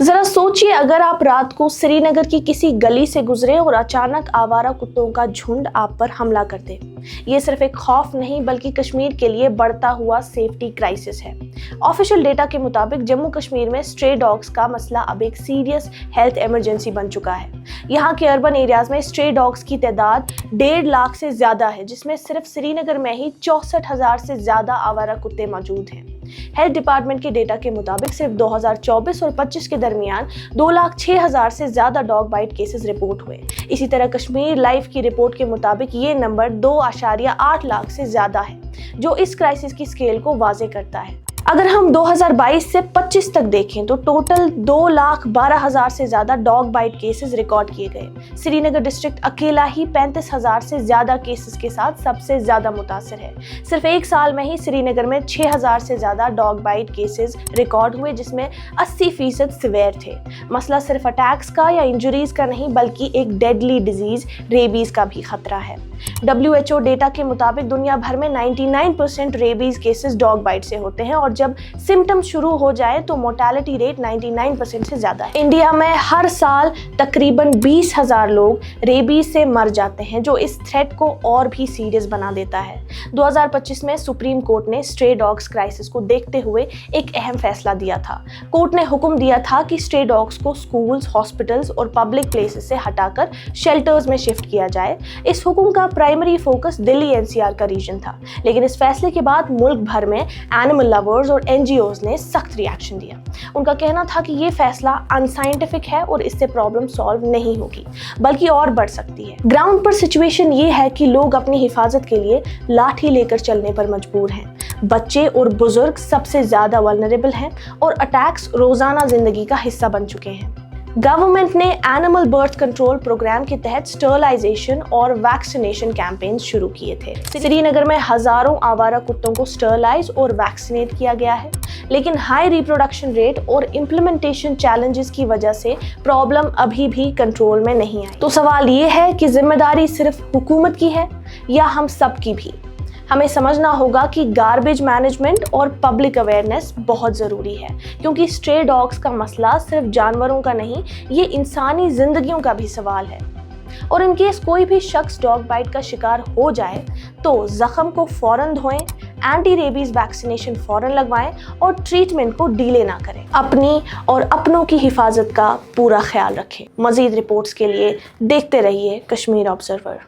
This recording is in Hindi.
जरा सोचिए, अगर आप रात को श्रीनगर की किसी गली से गुजरे और अचानक आवारा कुत्तों का झुंड आप पर हमला कर दे। ये सिर्फ एक खौफ नहीं बल्कि कश्मीर के लिए बढ़ता हुआ सेफ्टी क्राइसिस है। ऑफिशियल डेटा के मुताबिक जम्मू कश्मीर में स्ट्रे डॉग्स का मसला अब एक सीरियस हेल्थ इमरजेंसी बन चुका है। यहाँ के अर्बन एरियाज में स्ट्रे डॉग्स की तादाद 1.5 लाख से ज्यादा है, जिसमें सिर्फ श्रीनगर में ही 64,000 से ज्यादा आवारा कुत्ते मौजूद हैं। हेल्थ डिपार्टमेंट के डेटा के मुताबिक सिर्फ 2024 और 25 के दरमियान 2,06,000 से ज्यादा डॉग बाइट केसेस रिपोर्ट हुए। इसी तरह कश्मीर लाइफ की रिपोर्ट के मुताबिक ये नंबर 2.8 लाख से ज्यादा है, जो इस क्राइसिस की स्केल को वाजे करता है। अगर हम 2022 से 25 तक देखें तो टोटल 2,12,000 से ज्यादा डॉग बाइट केसेस रिकॉर्ड किए गए। श्रीनगर डिस्ट्रिक्ट अकेला ही 35,000 से ज्यादा केसेस के साथ सबसे ज्यादा मुतासर है। सिर्फ एक साल में ही श्रीनगर में 6,000 से ज्यादा डॉग बाइट केसेस रिकॉर्ड हुए, जिसमें 80% सिवियर थे। मसला सिर्फ अटैक्स का या इंजरीज का नहीं बल्कि एक डेडली डिजीज रेबीज का भी खतरा है। WHO डेटा के मुताबिक दुनिया भर में 99% रेबीज केसेस डॉग बाइट से होते हैं और जब सिम्टम्स शुरू हो जाए तो मोर्टेलिटी रेट 99% से ज्यादा है। इंडिया में हर साल तकरीबन 20,000 लोग रेबीज से मर जाते हैं, जो इस थ्रेट को और भी सीरियस बना देता है। 2025 में सुप्रीम कोर्ट ने स्ट्रे डॉग्स क्राइसिस को देखते हुए एक अहम फैसला दिया था। कोर्ट ने हुक्म दिया था कि स्ट्रे डॉग्स को स्कूल्स, हॉस्पिटल्स और पब्लिक प्लेसेस से हटाकर शेल्टर्स में शिफ्ट किया जाए। इस हुक्म का प्राइमरी फोकस दिल्ली NCR का रीजन था, लेकिन इस फैसले के बाद मुल्क भर में एनिमल लवर्स और NGOs ने सख्त रिएक्शन दिया। उनका कहना था कि ये फैसला अनसाइंटिफिक है और इससे प्रॉब्लम सॉल्व नहीं होगी बल्कि और बढ़ सकती है। ग्राउंड पर सिचुएशन ये है कि लोग अपनी हिफाजत के लिए लाठी लेकर चलने पर मजबूर हैं। बच्चे और बुजुर्ग सबसे ज्यादा वल्नरेबल हैं और अटैक्स रोजाना जिंदगी का हिस्सा बन चुके हैं। गवर्नमेंट ने एनिमल बर्थ कंट्रोल प्रोग्राम के तहत स्टरलाइजेशन और वैक्सीनेशन कैंपेन शुरू किए थे। श्रीनगर में हजारों आवारा कुत्तों को स्टरलाइज और वैक्सीनेट किया गया है, लेकिन हाई रिप्रोडक्शन रेट और इम्प्लीमेंटेशन चैलेंजेस की वजह से प्रॉब्लम अभी भी कंट्रोल में नहीं आई। तो सवाल ये है कि जिम्मेदारी सिर्फ हुकूमत की है या हम सब की भी? हमें समझना होगा कि गार्बेज मैनेजमेंट और पब्लिक अवेयरनेस बहुत ज़रूरी है, क्योंकि स्ट्रे डॉग्स का मसला सिर्फ जानवरों का नहीं, ये इंसानी जिंदगियों का भी सवाल है। और इन केस कोई भी शख्स डॉग बाइट का शिकार हो जाए तो जख्म को फौरन धोएं, एंटी रेबीज वैक्सीनेशन फौरन लगवाएं और ट्रीटमेंट को डीले ना करें। अपनी और अपनों की हिफाजत का पूरा ख्याल रखें। मजीद रिपोर्ट्स के लिए देखते रहिए कश्मीर ऑब्जर्वर।